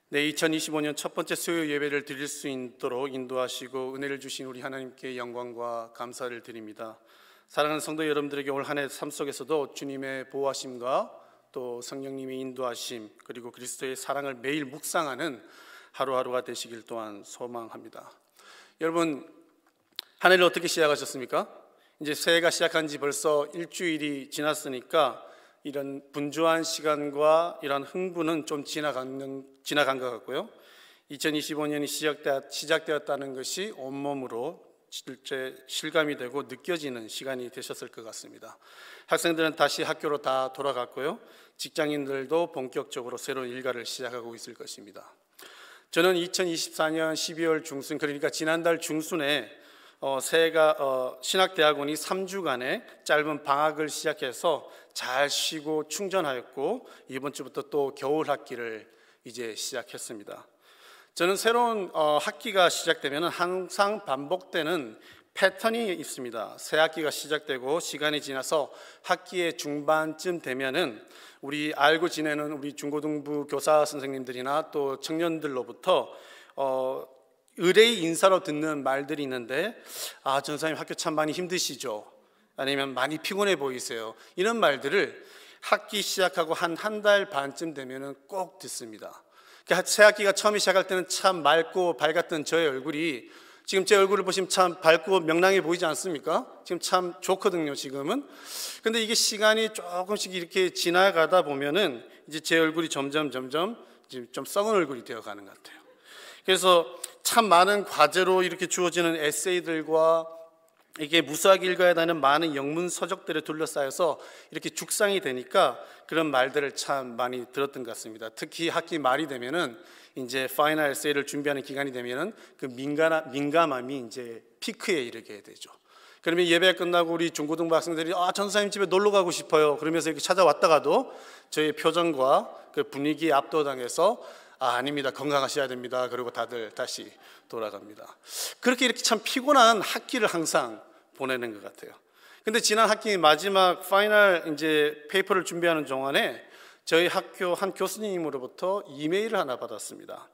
네, 2025년 첫 번째 수요 예배를 드릴 수 있도록 인도하시고 은혜를 주신 우리 하나님께 영광과 감사를 드립니다. 사랑하는 성도 여러분들에게 올 한 해 삶 속에서도 주님의 보호하심과 또 성령님의 인도하심 그리고 그리스도의 사랑을 매일 묵상하는 하루하루가 되시길 또한 소망합니다. 여러분, 한 해를 어떻게 시작하셨습니까? 이제 새해가 시작한 지 벌써 일주일이 지났으니까 이런 분주한 시간과 이런 흥분은 좀 지나간 것 같고요. 2025년이 시작되었다는 것이 온몸으로 실제 실감이 되고 느껴지는 시간이 되셨을 것 같습니다. 학생들은 다시 학교로 다 돌아갔고요. 직장인들도 본격적으로 새로운 일과를 시작하고 있을 것입니다. 저는 2024년 12월 중순, 그러니까 지난달 중순에 신학대학원이 3주간의 짧은 방학을 시작해서 잘 쉬고 충전하였고 이번 주부터 또 겨울 학기를 이제 시작했습니다. 저는 새로운 학기가 시작되면 항상 반복되는 패턴이 있습니다. 새 학기가 시작되고 시간이 지나서 학기의 중반쯤 되면은 우리 알고 지내는 우리 중고등부 교사 선생님들이나 또 청년들로부터 의뢰의 인사로 듣는 말들이 있는데, 전사님 학교 참 많이 힘드시죠? 아니면 많이 피곤해 보이세요? 이런 말들을 학기 시작하고 한 달 반쯤 되면은 꼭 듣습니다. 새 학기가 처음에 시작할 때는 참 맑고 밝았던 저의 얼굴이 지금 제 얼굴을 보시면 참 밝고 명랑해 보이지 않습니까? 지금 참 좋거든요, 지금은. 근데 이게 시간이 조금씩 이렇게 지나가다 보면은 이제 제 얼굴이 점점 지금 좀 썩은 얼굴이 되어 가는 것 같아요. 그래서 참 많은 과제로 이렇게 주어지는 에세이들과 이게 무수하게 읽어야 하는 많은 영문 서적들에 둘러싸여서 이렇게 죽상이 되니까 그런 말들을 참 많이 들었던 것 같습니다. 특히 학기 말이 되면은 이제 파이널 에세이를 준비하는 기간이 되면은 그 민감함이 이제 피크에 이르게 되죠. 그러면 예배가 끝나고 우리 중고등부 학생들이 전사님 집에 놀러 가고 싶어요. 그러면서 이렇게 찾아왔다가도 저의 표정과 그 분위기에 압도당해서 아닙니다. 건강하셔야 됩니다. 그리고 다들 다시 돌아갑니다. 그렇게 이렇게 참 피곤한 학기를 항상 보내는 것 같아요. 근데 지난 학기 마지막 파이널 이제 페이퍼를 준비하는 동안에 저희 학교 한 교수님으로부터 이메일을 하나 받았습니다.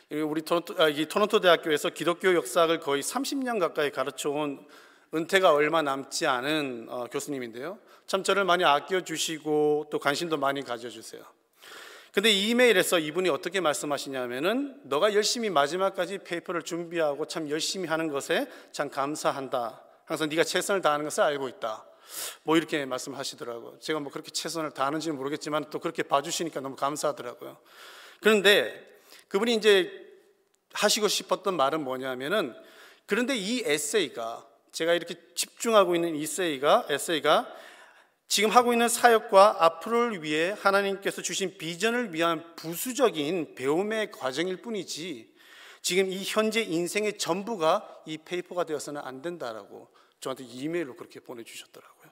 우리 토론토 대학교에서 기독교 역사학을 거의 30년 가까이 가르쳐온 은퇴가 얼마 남지 않은 교수님인데요. 참 저를 많이 아껴주시고 또 관심도 많이 가져주세요. 근데 이메일에서 이분이 어떻게 말씀하시냐면은 너가 열심히 마지막까지 페이퍼를 준비하고 참 열심히 하는 것에 참 감사한다. 항상 네가 최선을 다하는 것을 알고 있다. 뭐 이렇게 말씀하시더라고요. 제가 뭐 그렇게 최선을 다하는지는 모르겠지만 또 그렇게 봐주시니까 너무 감사하더라고요. 그런데 그분이 이제 하시고 싶었던 말은 뭐냐면은 그런데 이 에세이가 제가 이렇게 집중하고 있는 에세이가 지금 하고 있는 사역과 앞으로를 위해 하나님께서 주신 비전을 위한 부수적인 배움의 과정일 뿐이지 지금 이 현재 인생의 전부가 이 페이퍼가 되어서는 안 된다라고 저한테 이메일로 그렇게 보내주셨더라고요.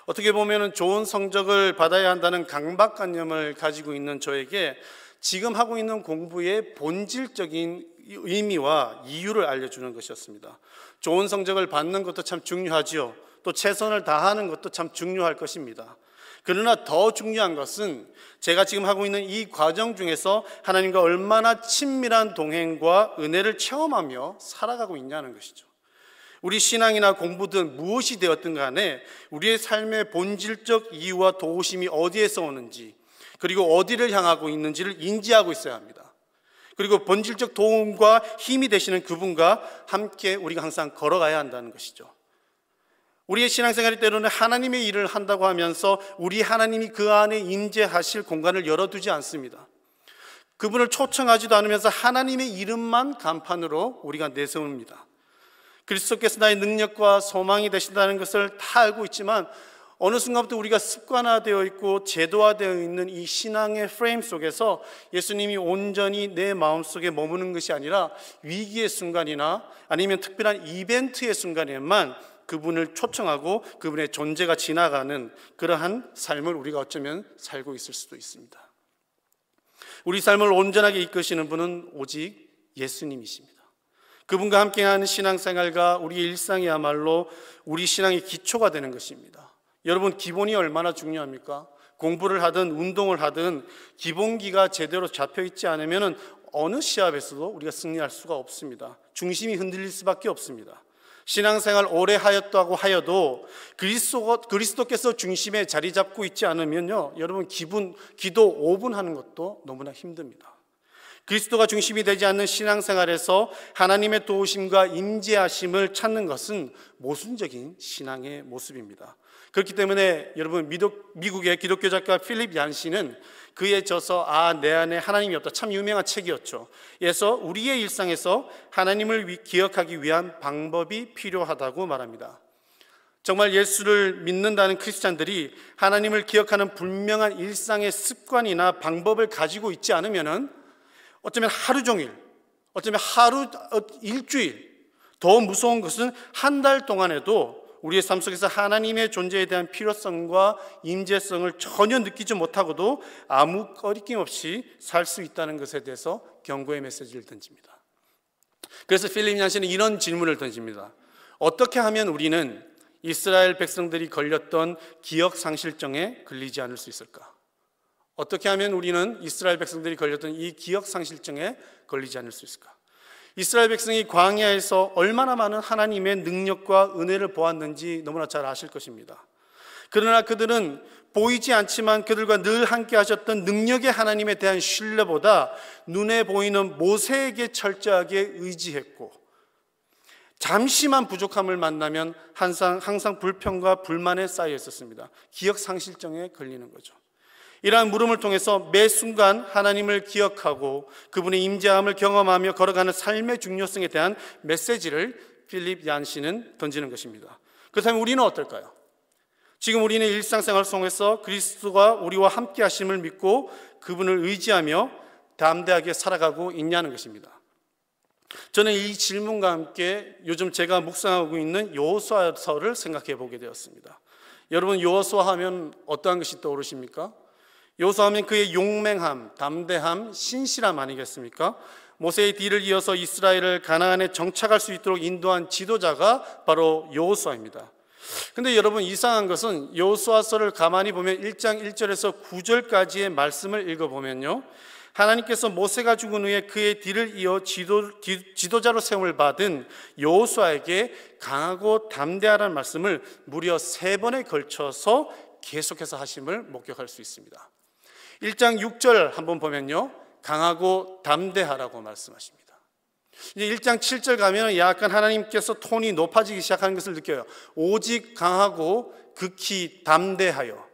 어떻게 보면 좋은 성적을 받아야 한다는 강박관념을 가지고 있는 저에게 지금 하고 있는 공부의 본질적인 의미와 이유를 알려주는 것이었습니다. 좋은 성적을 받는 것도 참 중요하지요. 또 최선을 다하는 것도 참 중요할 것입니다. 그러나 더 중요한 것은 제가 지금 하고 있는 이 과정 중에서 하나님과 얼마나 친밀한 동행과 은혜를 체험하며 살아가고 있냐는 것이죠. 우리 신앙이나 공부든 무엇이 되었든 간에 우리의 삶의 본질적 이유와 도우심이 어디에서 오는지 그리고 어디를 향하고 있는지를 인지하고 있어야 합니다. 그리고 본질적 도움과 힘이 되시는 그분과 함께 우리가 항상 걸어가야 한다는 것이죠. 우리의 신앙생활이 때로는 하나님의 일을 한다고 하면서 우리 하나님이 그 안에 임재하실 공간을 열어두지 않습니다. 그분을 초청하지도 않으면서 하나님의 이름만 간판으로 우리가 내세웁니다. 그리스도께서 나의 능력과 소망이 되신다는 것을 다 알고 있지만 어느 순간부터 우리가 습관화되어 있고 제도화되어 있는 이 신앙의 프레임 속에서 예수님이 온전히 내 마음속에 머무는 것이 아니라 위기의 순간이나 아니면 특별한 이벤트의 순간에만 그분을 초청하고 그분의 존재가 지나가는 그러한 삶을 우리가 어쩌면 살고 있을 수도 있습니다. 우리 삶을 온전하게 이끄시는 분은 오직 예수님이십니다. 그분과 함께하는 신앙생활과 우리의 일상이야말로 우리 신앙의 기초가 되는 것입니다. 여러분, 기본이 얼마나 중요합니까? 공부를 하든 운동을 하든 기본기가 제대로 잡혀 있지 않으면 어느 시합에서도 우리가 승리할 수가 없습니다. 중심이 흔들릴 수밖에 없습니다. 신앙생활 오래 하였다고 하여도 그리스도께서 중심에 자리 잡고 있지 않으면요, 여러분 기도 5분 하는 것도 너무나 힘듭니다. 그리스도가 중심이 되지 않는 신앙생활에서 하나님의 도우심과 임재하심을 찾는 것은 모순적인 신앙의 모습입니다. 그렇기 때문에 여러분, 미국의 기독교 작가 필립 얀시는 그의 저서 내 안에 하나님이 없다, 참 유명한 책이었죠. 그래서 우리의 일상에서 하나님을 기억하기 위한 방법이 필요하다고 말합니다. 정말 예수를 믿는다는 크리스찬들이 하나님을 기억하는 분명한 일상의 습관이나 방법을 가지고 있지 않으면은 어쩌면 하루 종일, 어쩌면 일주일, 더 무서운 것은 한 달 동안에도 우리의 삶 속에서 하나님의 존재에 대한 필요성과 임재성을 전혀 느끼지 못하고도 아무 꺼리낌 없이 살 수 있다는 것에 대해서 경고의 메시지를 던집니다. 그래서 필립 얀시는 이런 질문을 던집니다. 어떻게 하면 우리는 이스라엘 백성들이 걸렸던 기억상실증에 걸리지 않을 수 있을까? 어떻게 하면 우리는 이스라엘 백성들이 걸렸던 이 기억상실증에 걸리지 않을 수 있을까? 이스라엘 백성이 광야에서 얼마나 많은 하나님의 능력과 은혜를 보았는지 너무나 잘 아실 것입니다. 그러나 그들은 보이지 않지만 그들과 늘 함께 하셨던 능력의 하나님에 대한 신뢰보다 눈에 보이는 모세에게 철저하게 의지했고, 잠시만 부족함을 만나면 항상 불평과 불만에 쌓여 있었습니다. 기억상실증에 걸리는 거죠. 이러한 물음을 통해서 매 순간 하나님을 기억하고 그분의 임재함을 경험하며 걸어가는 삶의 중요성에 대한 메시지를 필립 얀시는 던지는 것입니다. 그렇다면 우리는 어떨까요? 지금 우리는 일상생활 속에서 그리스도가 우리와 함께 하심을 믿고 그분을 의지하며 담대하게 살아가고 있냐는 것입니다. 저는 이 질문과 함께 요즘 제가 묵상하고 있는 여호수아서를 생각해 보게 되었습니다. 여러분, 여호수아 하면 어떠한 것이 떠오르십니까? 여호수아 하면 그의 용맹함, 담대함, 신실함 아니겠습니까? 모세의 뒤를 이어서 이스라엘을 가나안에 정착할 수 있도록 인도한 지도자가 바로 여호수아입니다. 근데 여러분, 이상한 것은 여호수아서를 가만히 보면 1장 1절에서 9절까지의 말씀을 읽어보면요, 하나님께서 모세가 죽은 후에 그의 뒤를 이어 지도자로 세움을 받은 여호수아에게 강하고 담대하라는 말씀을 무려 3번에 걸쳐서 계속해서 하심을 목격할 수 있습니다. 1장 6절 한번 보면요, 강하고 담대하라고 말씀하십니다. 이제 1장 7절 가면 약간 하나님께서 톤이 높아지기 시작하는 것을 느껴요. 오직 강하고 극히 담대하여.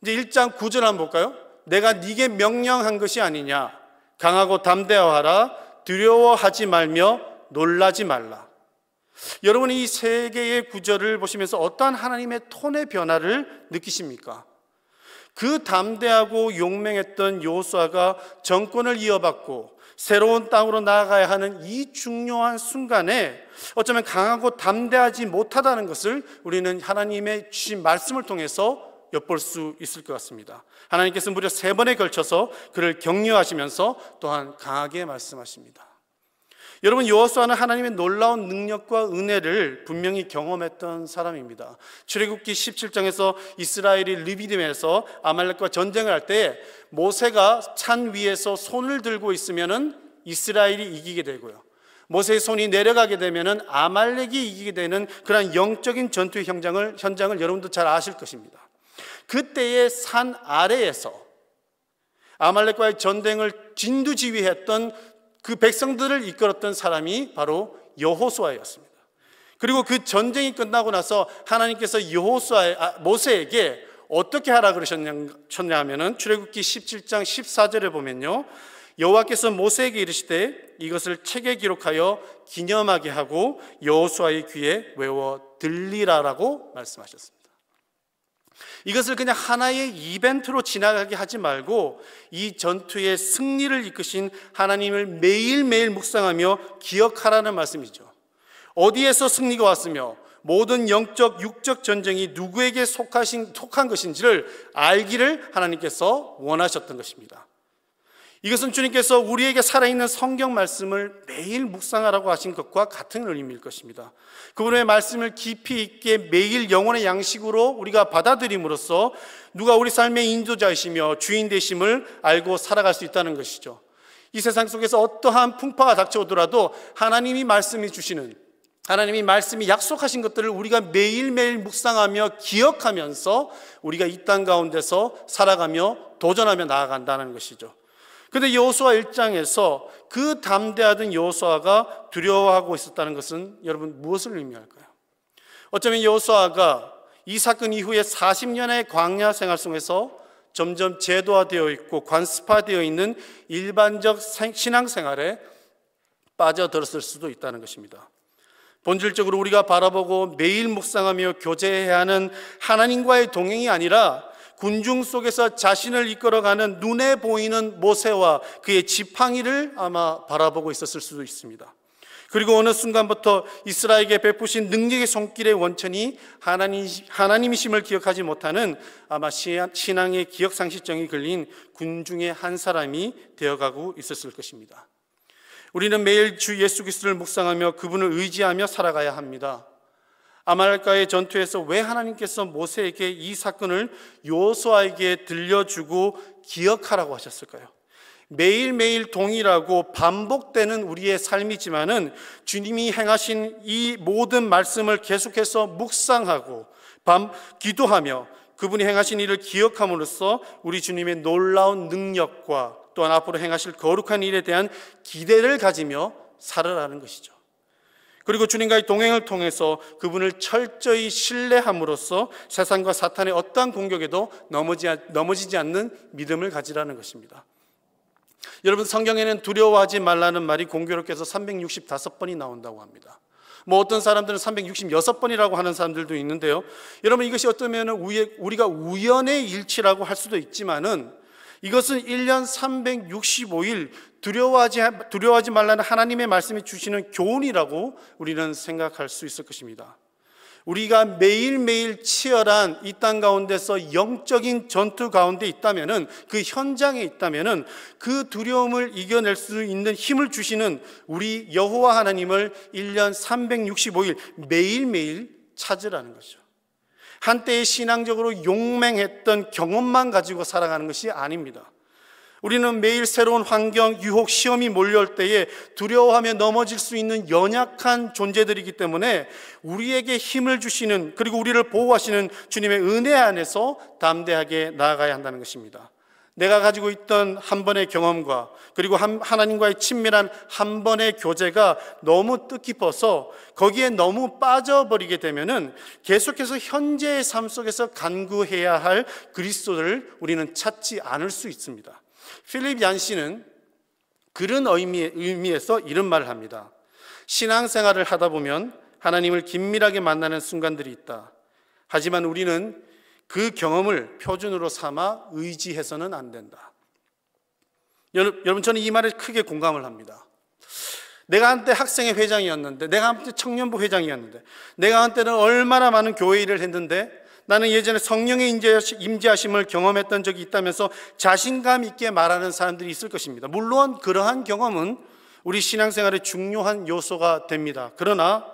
이제 1장 9절 한번 볼까요? 내가 네게 명령한 것이 아니냐, 강하고 담대하라, 두려워하지 말며 놀라지 말라. 여러분, 이 세 개의 구절을 보시면서 어떠한 하나님의 톤의 변화를 느끼십니까? 그 담대하고 용맹했던 여호수아가 정권을 이어받고 새로운 땅으로 나아가야 하는 이 중요한 순간에 어쩌면 강하고 담대하지 못하다는 것을 우리는 하나님의 주신 말씀을 통해서 엿볼 수 있을 것 같습니다. 하나님께서 무려 3번에 걸쳐서 그를 격려하시면서 또한 강하게 말씀하십니다. 여러분, 여호수아는 하나님의 놀라운 능력과 은혜를 분명히 경험했던 사람입니다. 출애굽기 17장에서 이스라엘이 르비딤에서 아말렉과 전쟁을 할 때 모세가 산 위에서 손을 들고 있으면은 이스라엘이 이기게 되고요, 모세의 손이 내려가게 되면은 아말렉이 이기게 되는 그런 영적인 전투의 현장을 여러분도 잘 아실 것입니다. 그때의 산 아래에서 아말렉과의 전쟁을 진두지휘했던 그 백성들을 이끌었던 사람이 바로 여호수아였습니다. 그리고 그 전쟁이 끝나고 나서 하나님께서 모세에게 어떻게 하라 그러셨냐 하면은 출애굽기 17장 14절에 보면요, 여호와께서 모세에게 이르시되 이것을 책에 기록하여 기념하게 하고 여호수아의 귀에 외워 들리라라고 말씀하셨습니다. 이것을 그냥 하나의 이벤트로 지나가게 하지 말고 이 전투의 승리를 이끄신 하나님을 매일매일 묵상하며 기억하라는 말씀이죠. 어디에서 승리가 왔으며 모든 영적, 육적 전쟁이 누구에게 속한 것인지를 알기를 하나님께서 원하셨던 것입니다. 이것은 주님께서 우리에게 살아있는 성경 말씀을 매일 묵상하라고 하신 것과 같은 의미일 것입니다. 그분의 말씀을 깊이 있게 매일 영혼의 양식으로 우리가 받아들임으로써 누가 우리 삶의 인도자이시며 주인 되심을 알고 살아갈 수 있다는 것이죠. 이 세상 속에서 어떠한 풍파가 닥쳐오더라도 하나님이 말씀해 주시는, 하나님이 말씀이 약속하신 것들을 우리가 매일매일 묵상하며 기억하면서 우리가 이 땅 가운데서 살아가며 도전하며 나아간다는 것이죠. 그런데 여호수아 1장에서 그 담대하던 여호수아가 두려워하고 있었다는 것은 여러분 무엇을 의미할까요? 어쩌면 여호수아가 이 사건 이후에 40년의 광야 생활 속에서 점점 제도화되어 있고 관습화되어 있는 일반적 신앙생활에 빠져들었을 수도 있다는 것입니다. 본질적으로 우리가 바라보고 매일 묵상하며 교제해야 하는 하나님과의 동행이 아니라 군중 속에서 자신을 이끌어가는 눈에 보이는 모세와 그의 지팡이를 아마 바라보고 있었을 수도 있습니다. 그리고 어느 순간부터 이스라엘에게 베푸신 능력의 손길의 원천이 하나님이심을 기억하지 못하는 아마 신앙의 기억상실증이 걸린 군중의 한 사람이 되어가고 있었을 것입니다. 우리는 매일 주 예수 그리스도를 묵상하며 그분을 의지하며 살아가야 합니다. 아말렉과의 전투에서 왜 하나님께서 모세에게 이 사건을 여호수아에게 들려주고 기억하라고 하셨을까요? 매일매일 동일하고 반복되는 우리의 삶이지만은 주님이 행하신 이 모든 말씀을 계속해서 묵상하고 기도하며 그분이 행하신 일을 기억함으로써 우리 주님의 놀라운 능력과 또한 앞으로 행하실 거룩한 일에 대한 기대를 가지며 살아가는 것이죠. 그리고 주님과의 동행을 통해서 그분을 철저히 신뢰함으로써 세상과 사탄의 어떠한 공격에도 넘어지지 않는 믿음을 가지라는 것입니다. 여러분, 성경에는 두려워하지 말라는 말이 공교롭게 해서 365번이 나온다고 합니다. 어떤 사람들은 366번이라고 하는 사람들도 있는데요. 여러분, 이것이 어쩌면 우리가 우연의 일치라고 할 수도 있지만은 이것은 1년 365일 두려워하지 말라는 하나님의 말씀이 주시는 교훈이라고 우리는 생각할 수 있을 것입니다. 우리가 매일매일 치열한 이 땅 가운데서 영적인 전투 가운데 있다면은, 그 현장에 있다면은 그 두려움을 이겨낼 수 있는 힘을 주시는 우리 여호와 하나님을 1년 365일 매일매일 찾으라는 거죠. 한때의 신앙적으로 용맹했던 경험만 가지고 살아가는 것이 아닙니다. 우리는 매일 새로운 환경, 유혹, 시험이 몰려올 때에 두려워하며 넘어질 수 있는 연약한 존재들이기 때문에 우리에게 힘을 주시는, 그리고 우리를 보호하시는 주님의 은혜 안에서 담대하게 나아가야 한다는 것입니다. 내가 가지고 있던 한 번의 경험과 그리고 하나님과의 친밀한 한 번의 교제가 너무 뜻깊어서 거기에 너무 빠져버리게 되면은 계속해서 현재의 삶 속에서 간구해야 할 그리스도를 우리는 찾지 않을 수 있습니다. 필립 얀시는 그런 의미에서 이런 말을 합니다. 신앙생활을 하다 보면 하나님을 긴밀하게 만나는 순간들이 있다. 하지만 우리는 그 경험을 표준으로 삼아 의지해서는 안 된다. 여러분, 저는 이 말에 크게 공감을 합니다. 내가 한때 학생회 회장이었는데, 내가 한때 청년부 회장이었는데, 내가 한때는 얼마나 많은 교회 일을 했는데 나는 예전에 성령의 임재하심을 경험했던 적이 있다면서 자신감 있게 말하는 사람들이 있을 것입니다. 물론 그러한 경험은 우리 신앙생활의 중요한 요소가 됩니다. 그러나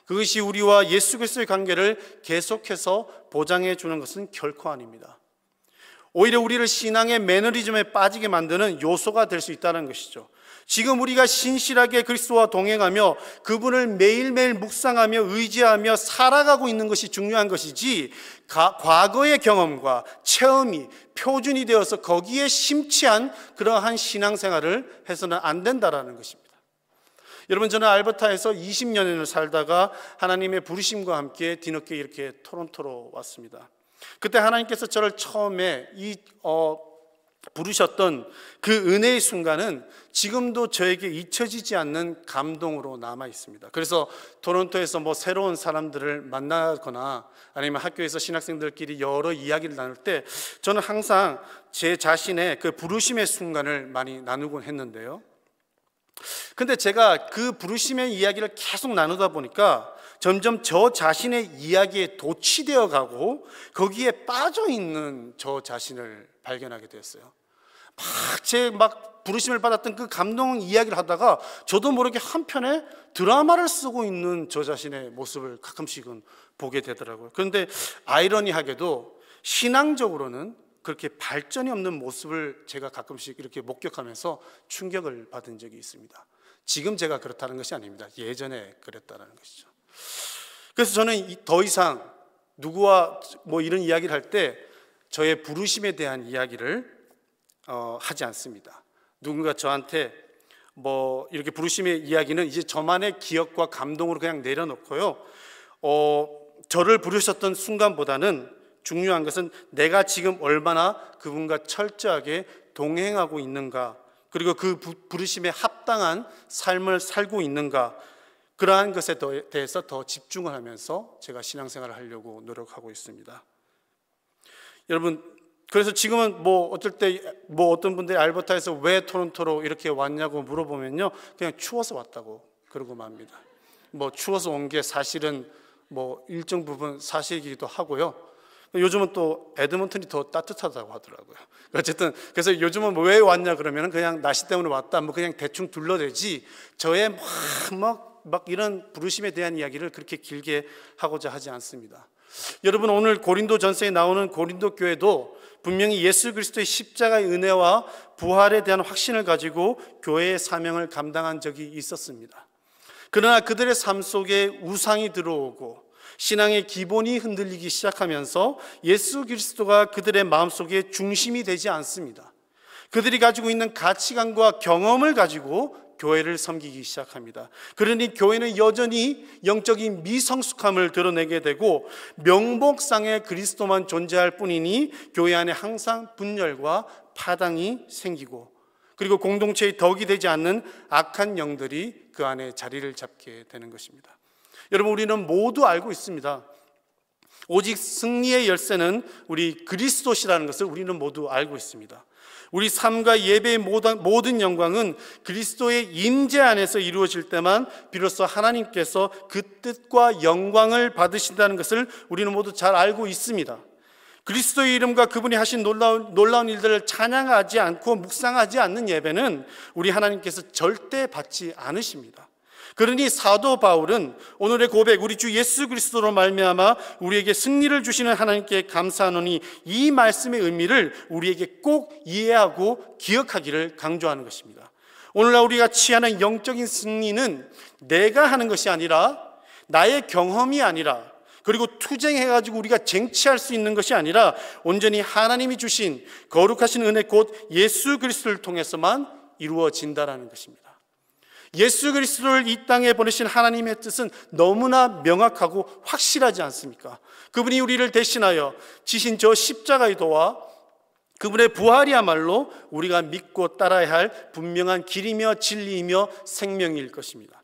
그것이 우리와 예수 그리스도의 관계를 계속해서 보장해 주는 것은 결코 아닙니다. 오히려 우리를 신앙의 매너리즘에 빠지게 만드는 요소가 될 수 있다는 것이죠. 지금 우리가 신실하게 그리스도와 동행하며 그분을 매일매일 묵상하며 의지하며 살아가고 있는 것이 중요한 것이지, 과거의 경험과 체험이 표준이 되어서 거기에 심취한 그러한 신앙생활을 해서는 안 된다라는 것입니다. 여러분, 저는 알버타에서 20년을 살다가 하나님의 부르심과 함께 뒤늦게 이렇게 토론토로 왔습니다. 그때 하나님께서 저를 처음에 부르셨던 그 은혜의 순간은 지금도 저에게 잊혀지지 않는 감동으로 남아 있습니다. 그래서 토론토에서 새로운 사람들을 만나거나 아니면 학교에서 신학생들끼리 여러 이야기를 나눌 때 저는 항상 제 자신의 그 부르심의 순간을 많이 나누곤 했는데요. 근데 제가 그 부르심의 이야기를 계속 나누다 보니까 점점 저 자신의 이야기에 도취되어 가고 거기에 빠져 있는 저 자신을 발견하게 되었어요. 막 부르심을 받았던 그 감동 이야기를 하다가 저도 모르게 한편에 드라마를 쓰고 있는 저 자신의 모습을 가끔씩은 보게 되더라고요. 그런데 아이러니하게도 신앙적으로는 그렇게 발전이 없는 모습을 제가 가끔씩 이렇게 목격하면서 충격을 받은 적이 있습니다. 지금 제가 그렇다는 것이 아닙니다. 예전에 그랬다는 것이죠. 그래서 저는 더 이상 누구와 이런 이야기를 할 때 저의 부르심에 대한 이야기를 하지 않습니다. 누군가 저한테 이렇게 부르심의 이야기는 이제 저만의 기억과 감동으로 그냥 내려놓고요. 저를 부르셨던 순간보다는 중요한 것은 내가 지금 얼마나 그분과 철저하게 동행하고 있는가, 그리고 그 부르심에 합당한 삶을 살고 있는가, 그러한 것에 대해서 더 집중을 하면서 제가 신앙생활을 하려고 노력하고 있습니다. 여러분, 그래서 지금은 어떨 때 어떤 분들이 알버타에서 왜 토론토로 이렇게 왔냐고 물어보면요, 그냥 추워서 왔다고 그러고 맙니다. 추워서 온 게 사실은 일정 부분 사실이기도 하고요. 요즘은 또 에드먼튼이 더 따뜻하다고 하더라고요. 어쨌든 그래서 요즘은 왜 왔냐 그러면 그냥 날씨 때문에 왔다, 그냥 대충 둘러대지 저의 막 이런 부르심에 대한 이야기를 그렇게 길게 하고자 하지 않습니다. 여러분, 오늘 고린도전서에 나오는 고린도 교회도 분명히 예수 그리스도의 십자가의 은혜와 부활에 대한 확신을 가지고 교회의 사명을 감당한 적이 있었습니다. 그러나 그들의 삶 속에 우상이 들어오고 신앙의 기본이 흔들리기 시작하면서 예수 그리스도가 그들의 마음속에 중심이 되지 않습니다. 그들이 가지고 있는 가치관과 경험을 가지고 교회를 섬기기 시작합니다. 그러니 교회는 여전히 영적인 미성숙함을 드러내게 되고 명목상의 그리스도만 존재할 뿐이니 교회 안에 항상 분열과 파당이 생기고, 그리고 공동체의 덕이 되지 않는 악한 영들이 그 안에 자리를 잡게 되는 것입니다. 여러분, 우리는 모두 알고 있습니다. 오직 승리의 열쇠는 우리 그리스도시라는 것을 우리는 모두 알고 있습니다. 우리 삶과 예배의 모든 영광은 그리스도의 임재 안에서 이루어질 때만 비로소 하나님께서 그 뜻과 영광을 받으신다는 것을 우리는 모두 잘 알고 있습니다. 그리스도의 이름과 그분이 하신 놀라운 일들을 찬양하지 않고 묵상하지 않는 예배는 우리 하나님께서 절대 받지 않으십니다. 그러니 사도 바울은 오늘의 고백, 우리 주 예수 그리스도로 말미암아 우리에게 승리를 주시는 하나님께 감사하노니, 이 말씀의 의미를 우리에게 꼭 이해하고 기억하기를 강조하는 것입니다. 오늘날 우리가 취하는 영적인 승리는 내가 하는 것이 아니라, 나의 경험이 아니라, 그리고 투쟁해가지고 우리가 쟁취할 수 있는 것이 아니라 온전히 하나님이 주신 거룩하신 은혜 곧 예수 그리스도를 통해서만 이루어진다라는 것입니다. 예수 그리스도를 이 땅에 보내신 하나님의 뜻은 너무나 명확하고 확실하지 않습니까? 그분이 우리를 대신하여 지신 저 십자가의 도와 그분의 부활이야말로 우리가 믿고 따라야 할 분명한 길이며 진리이며 생명일 것입니다.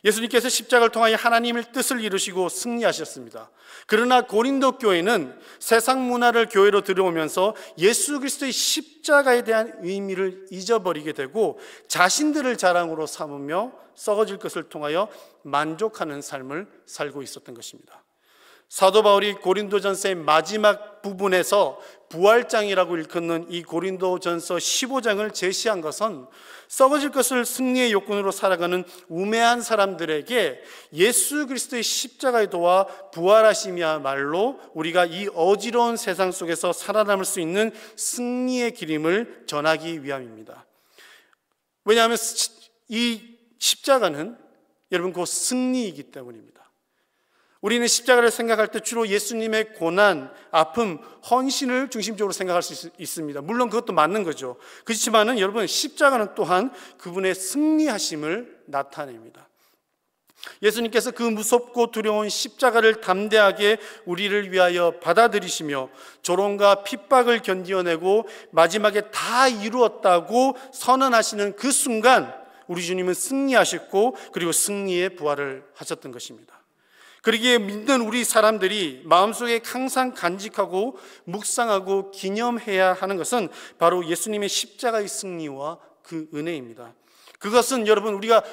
예수님께서 십자가를 통하여 하나님의 뜻을 이루시고 승리하셨습니다. 그러나 고린도 교회는 세상 문화를 교회로 들여오면서 예수 그리스도의 십자가에 대한 의미를 잊어버리게 되고 자신들을 자랑으로 삼으며 썩어질 것을 통하여 만족하는 삶을 살고 있었던 것입니다. 사도 바울이 고린도전서의 마지막 부분에서 부활장이라고 일컫는 이 고린도전서 15장을 제시한 것은 썩어질 것을 승리의 요건으로 살아가는 우매한 사람들에게 예수 그리스도의 십자가의 도와 부활하심이야말로 우리가 이 어지러운 세상 속에서 살아남을 수 있는 승리의 기림을 전하기 위함입니다. 왜냐하면 이 십자가는 여러분 곧 승리이기 때문입니다. 우리는 십자가를 생각할 때 주로 예수님의 고난, 아픔, 헌신을 중심적으로 생각할 수 있습니다. 물론 그것도 맞는 거죠. 그렇지만은 여러분, 십자가는 또한 그분의 승리하심을 나타냅니다. 예수님께서 그 무섭고 두려운 십자가를 담대하게 우리를 위하여 받아들이시며 조롱과 핍박을 견디어내고 마지막에 다 이루었다고 선언하시는 그 순간 우리 주님은 승리하셨고 그리고 승리의 부활을 하셨던 것입니다. 그러기에 믿는 우리 사람들이 마음속에 항상 간직하고 묵상하고 기념해야 하는 것은 바로 예수님의 십자가의 승리와 그 은혜입니다. 그것은 여러분 우리가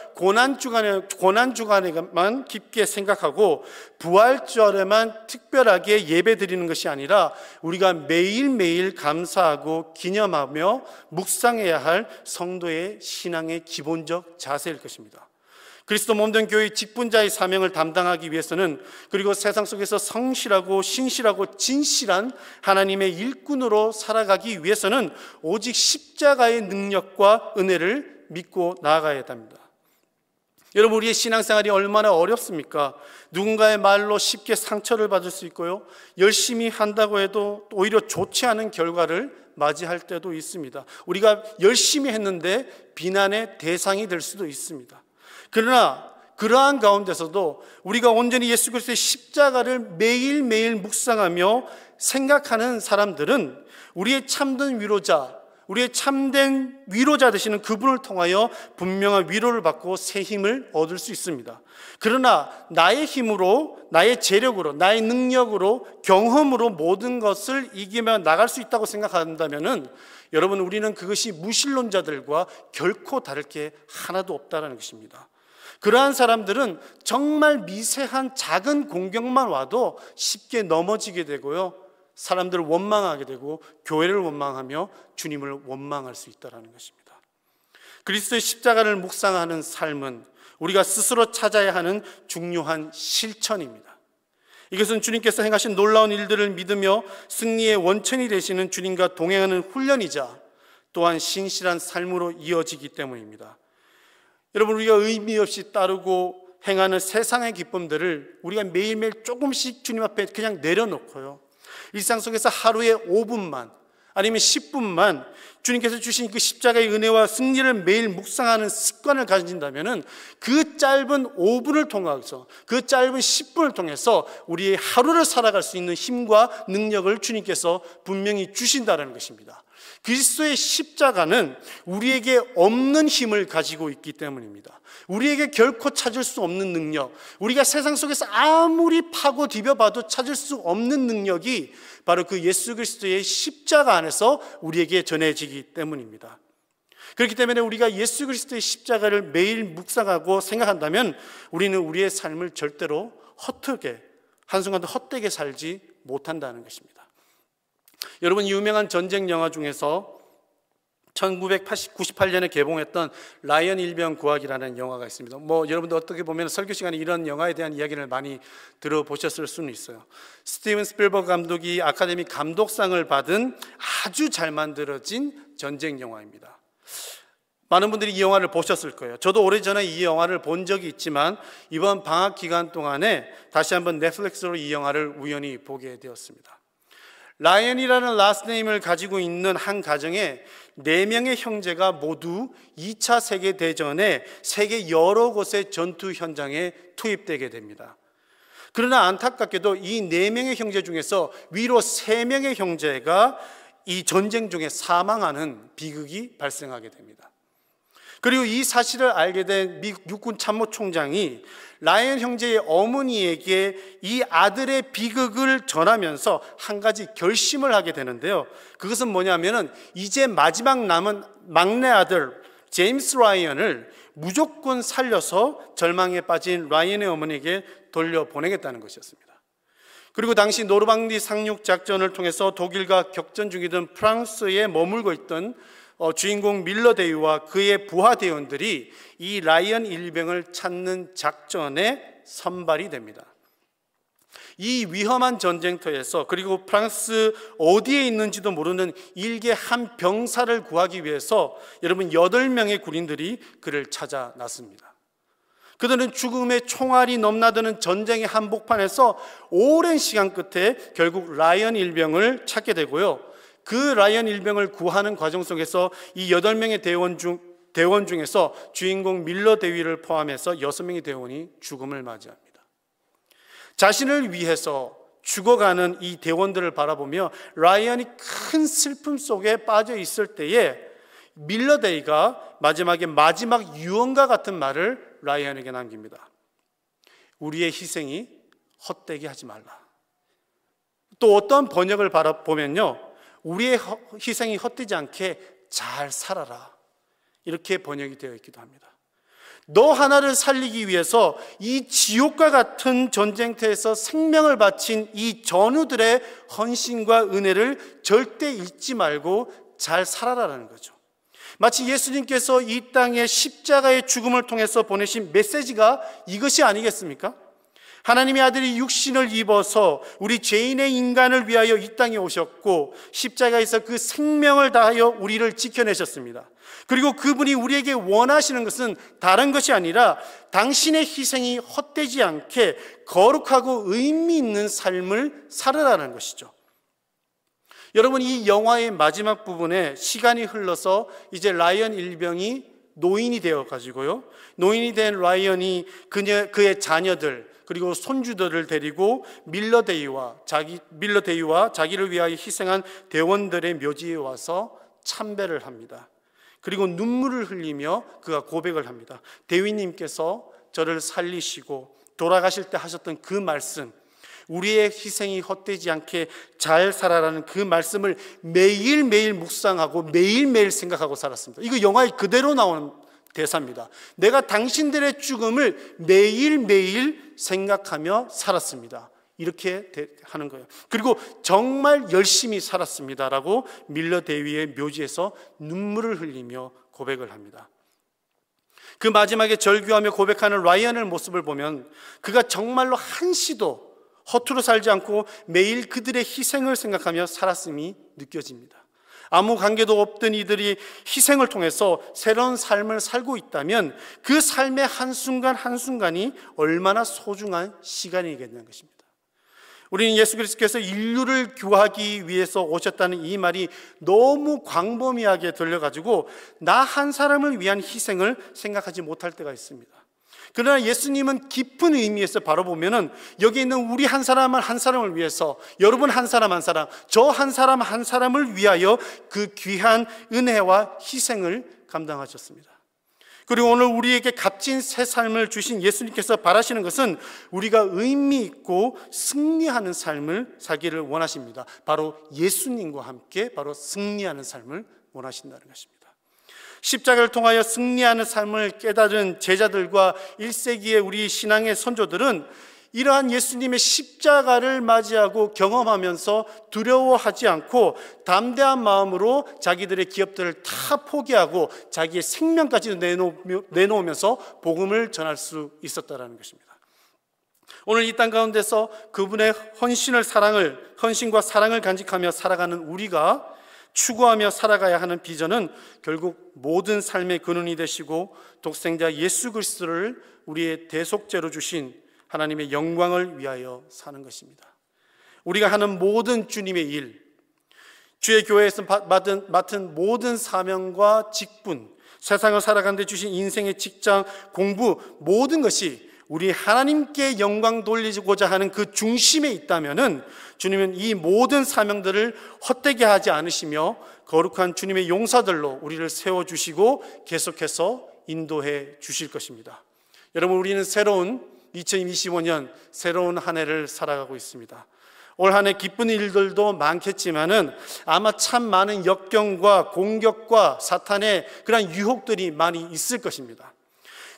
고난주간에만 깊게 생각하고 부활절에만 특별하게 예배드리는 것이 아니라 우리가 매일매일 감사하고 기념하며 묵상해야 할 성도의 신앙의 기본적 자세일 것입니다. 그리스도 몸된 교회의 직분자의 사명을 담당하기 위해서는, 그리고 세상 속에서 성실하고 신실하고 진실한 하나님의 일꾼으로 살아가기 위해서는 오직 십자가의 능력과 은혜를 믿고 나아가야 합니다. 여러분, 우리의 신앙생활이 얼마나 어렵습니까? 누군가의 말로 쉽게 상처를 받을 수 있고요, 열심히 한다고 해도 오히려 좋지 않은 결과를 맞이할 때도 있습니다. 우리가 열심히 했는데 비난의 대상이 될 수도 있습니다. 그러나 그러한 가운데서도 우리가 온전히 예수 그리스도의 십자가를 매일매일 묵상하며 생각하는 사람들은 우리의 참된 위로자, 우리의 참된 위로자 되시는 그분을 통하여 분명한 위로를 받고 새 힘을 얻을 수 있습니다. 그러나 나의 힘으로, 나의 재력으로, 나의 능력으로, 경험으로 모든 것을 이기며 나갈 수 있다고 생각한다면 여러분, 우리는 그것이 무신론자들과 결코 다를 게 하나도 없다는 것입니다. 그러한 사람들은 정말 미세한 작은 공격만 와도 쉽게 넘어지게 되고요, 사람들을 원망하게 되고 교회를 원망하며 주님을 원망할 수 있다는 것입니다. 그리스도의 십자가를 묵상하는 삶은 우리가 스스로 찾아야 하는 중요한 실천입니다. 이것은 주님께서 행하신 놀라운 일들을 믿으며 승리의 원천이 되시는 주님과 동행하는 훈련이자 또한 신실한 삶으로 이어지기 때문입니다. 여러분, 우리가 의미 없이 따르고 행하는 세상의 기쁨들을 우리가 매일매일 조금씩 주님 앞에 그냥 내려놓고요, 일상 속에서 하루에 5분만 아니면 10분만 주님께서 주신 그 십자가의 은혜와 승리를 매일 묵상하는 습관을 가진다면 그 짧은 5분을 통해서, 그 짧은 10분을 통해서 우리의 하루를 살아갈 수 있는 힘과 능력을 주님께서 분명히 주신다는 것입니다. 그리스도의 십자가는 우리에게 없는 힘을 가지고 있기 때문입니다. 우리에게 결코 찾을 수 없는 능력, 우리가 세상 속에서 아무리 파고 뒤벼봐도 찾을 수 없는 능력이 바로 그 예수 그리스도의 십자가 안에서 우리에게 전해지기 때문입니다. 그렇기 때문에 우리가 예수 그리스도의 십자가를 매일 묵상하고 생각한다면 우리는 우리의 삶을 절대로 헛되게, 한순간도 헛되게 살지 못한다는 것입니다. 여러분, 유명한 전쟁 영화 중에서 1998년에 개봉했던 라이언 일병 구하기라는 영화가 있습니다. 여러분들 어떻게 보면 설교 시간에 이런 영화에 대한 이야기를 많이 들어보셨을 수는 있어요. 스티븐 스필버그 감독이 아카데미 감독상을 받은 아주 잘 만들어진 전쟁 영화입니다. 많은 분들이 이 영화를 보셨을 거예요. 저도 오래전에 이 영화를 본 적이 있지만 이번 방학 기간 동안에 다시 한번 넷플릭스로 이 영화를 우연히 보게 되었습니다. 라이언이라는 라스트네임을 가지고 있는 한 가정에 4명의 형제가 모두 2차 세계대전에 세계 여러 곳의 전투 현장에 투입되게 됩니다. 그러나 안타깝게도 이 4명의 형제 중에서 위로 3명의 형제가 이 전쟁 중에 사망하는 비극이 발생하게 됩니다. 그리고 이 사실을 알게 된 미 육군 참모총장이 라이언 형제의 어머니에게 이 아들의 비극을 전하면서 한 가지 결심을 하게 되는데요, 그것은 뭐냐면은 이제 마지막 남은 막내 아들 제임스 라이언을 무조건 살려서 절망에 빠진 라이언의 어머니에게 돌려보내겠다는 것이었습니다. 그리고 당시 노르망디 상륙 작전을 통해서 독일과 격전 중이던 프랑스에 머물고 있던 주인공 밀러 대위와 그의 부하 대원들이 이 라이언 일병을 찾는 작전에 선발이 됩니다. 이 위험한 전쟁터에서, 그리고 프랑스 어디에 있는지도 모르는 일개 한 병사를 구하기 위해서 여러분 8명의 군인들이 그를 찾아 났습니다. 그들은 죽음의 총알이 넘나드는 전쟁의 한복판에서 오랜 시간 끝에 결국 라이언 일병을 찾게 되고요, 그 라이언 일병을 구하는 과정 속에서 이 8명의 대원 중에서 주인공 밀러 대위를 포함해서 6명의 대원이 죽음을 맞이합니다. 자신을 위해서 죽어가는 이 대원들을 바라보며 라이언이 큰 슬픔 속에 빠져 있을 때에 밀러 대위가 마지막에 마지막 유언과 같은 말을 라이언에게 남깁니다. 우리의 희생이 헛되게 하지 말라. 또 어떤 번역을 바라보면요, 우리의 희생이 헛되지 않게 잘 살아라, 이렇게 번역이 되어 있기도 합니다. 너 하나를 살리기 위해서 이 지옥과 같은 전쟁터에서 생명을 바친 이 전우들의 헌신과 은혜를 절대 잊지 말고 잘 살아라라는 거죠. 마치 예수님께서 이 땅에 십자가의 죽음을 통해서 보내신 메시지가 이것이 아니겠습니까? 하나님의 아들이 육신을 입어서 우리 죄인의 인간을 위하여 이 땅에 오셨고 십자가에서 그 생명을 다하여 우리를 지켜내셨습니다. 그리고 그분이 우리에게 원하시는 것은 다른 것이 아니라 당신의 희생이 헛되지 않게 거룩하고 의미 있는 삶을 살아라는 것이죠. 여러분, 이 영화의 마지막 부분에 시간이 흘러서 이제 라이언 일병이 노인이 되어가지고요, 노인이 된 라이언이 그의 자녀들 그리고 손주들을 데리고 밀러데이와 자기를 위하여 희생한 대원들의 묘지에 와서 참배를 합니다. 그리고 눈물을 흘리며 그가 고백을 합니다. 대위님께서 저를 살리시고 돌아가실 때 하셨던 그 말씀, 우리의 희생이 헛되지 않게 잘 살아라는 그 말씀을 매일매일 묵상하고 매일매일 생각하고 살았습니다. 이거 영화에 그대로 나오는 대사입니다. 내가 당신들의 죽음을 매일매일 생각하며 살았습니다. 이렇게 하는 거예요. 그리고 정말 열심히 살았습니다라고 밀러 대위의 묘지에서 눈물을 흘리며 고백을 합니다. 그 마지막에 절규하며 고백하는 라이언의 모습을 보면 그가 정말로 한시도 허투루 살지 않고 매일 그들의 희생을 생각하며 살았음이 느껴집니다. 아무 관계도 없던 이들이 희생을 통해서 새로운 삶을 살고 있다면 그 삶의 한순간 한순간이 얼마나 소중한 시간이겠냐는 것입니다. 우리는 예수 그리스도께서 인류를 구하기 위해서 오셨다는 이 말이 너무 광범위하게 들려가지고 나 한 사람을 위한 희생을 생각하지 못할 때가 있습니다. 그러나 예수님은 깊은 의미에서 바로 보면은 여기 있는 우리 한 사람 한 사람을 위해서, 여러분 한 사람 한 사람, 저 한 사람 한 사람을 위하여 그 귀한 은혜와 희생을 감당하셨습니다. 그리고 오늘 우리에게 값진 새 삶을 주신 예수님께서 바라시는 것은 우리가 의미 있고 승리하는 삶을 살기를 원하십니다. 바로 예수님과 함께 바로 승리하는 삶을 원하신다는 것입니다. 십자가를 통하여 승리하는 삶을 깨달은 제자들과 1세기의 우리 신앙의 선조들은 이러한 예수님의 십자가를 맞이하고 경험하면서 두려워하지 않고 담대한 마음으로 자기들의 기업들을 다 포기하고 자기의 생명까지 내놓으면서 복음을 전할 수 있었다는 것입니다. 오늘 이 땅 가운데서 그분의 헌신과 사랑을 간직하며 살아가는 우리가 추구하며 살아가야 하는 비전은 결국 모든 삶의 근원이 되시고 독생자 예수 그리스도를 우리의 대속죄로 주신 하나님의 영광을 위하여 사는 것입니다. 우리가 하는 모든 주님의 일, 주의 교회에서 맡은 모든 사명과 직분, 세상을 살아가는 데 주신 인생의 직장, 공부, 모든 것이 우리 하나님께 영광 돌리고자 하는 그 중심에 있다면은 주님은 이 모든 사명들을 헛되게 하지 않으시며 거룩한 주님의 용사들로 우리를 세워주시고 계속해서 인도해 주실 것입니다. 여러분, 우리는 새로운 2025년 새로운 한 해를 살아가고 있습니다. 올 한 해 기쁜 일들도 많겠지만은 아마 참 많은 역경과 공격과 사탄의 그런 유혹들이 많이 있을 것입니다.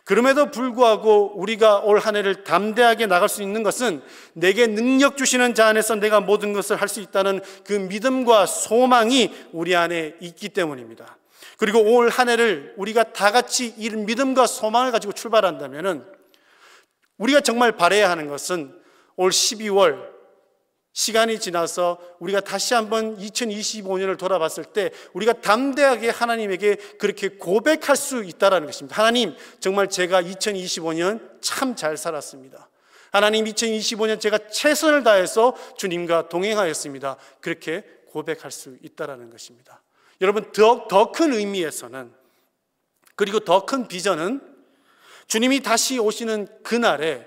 그럼에도 불구하고 우리가 올 한 해를 담대하게 나갈 수 있는 것은 내게 능력 주시는 자 안에서 내가 모든 것을 할 수 있다는 그 믿음과 소망이 우리 안에 있기 때문입니다. 그리고 올 한 해를 우리가 다 같이 이 믿음과 소망을 가지고 출발한다면은 우리가 정말 바라야 하는 것은 올 12월 시간이 지나서 우리가 다시 한번 2025년을 돌아봤을 때 우리가 담대하게 하나님에게 그렇게 고백할 수 있다는 것입니다. 하나님, 정말 제가 2025년 참 잘 살았습니다. 하나님, 2025년 제가 최선을 다해서 주님과 동행하였습니다. 그렇게 고백할 수 있다는 것입니다. 여러분, 더 큰 의미에서는, 그리고 더 큰 비전은 주님이 다시 오시는 그날에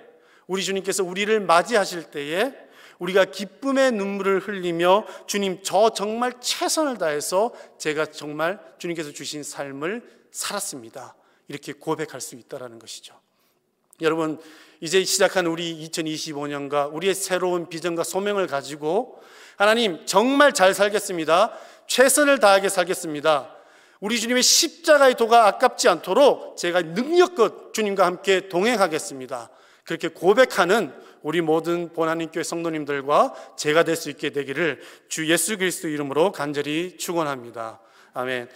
우리 주님께서 우리를 맞이하실 때에 우리가 기쁨의 눈물을 흘리며 주님, 저 정말 최선을 다해서 제가 정말 주님께서 주신 삶을 살았습니다, 이렇게 고백할 수 있다는 것이죠. 여러분, 이제 시작한 우리 2025년과 우리의 새로운 비전과 소명을 가지고 하나님, 정말 잘 살겠습니다, 최선을 다하게 살겠습니다, 우리 주님의 십자가의 도가 아깝지 않도록 제가 능력껏 주님과 함께 동행하겠습니다. 그렇게 고백하는 우리 모든 본하나님교회 성도님들과 제가 될 수 있게 되기를 주 예수 그리스도 이름으로 간절히 축원합니다. 아멘.